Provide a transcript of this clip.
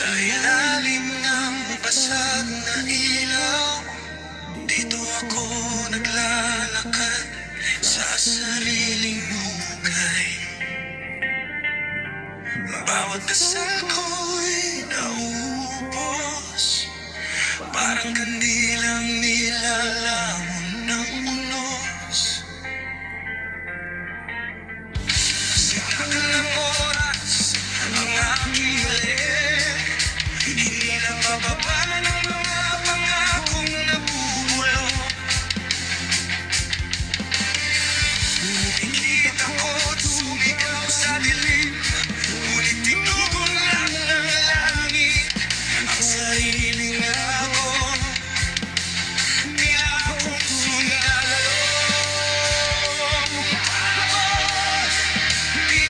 Sa ilalim ng basag na ilaw, dito ako naglalakad sa sariling hukay. Bawat dasal ko'y nauubos, parang kandilang nilalang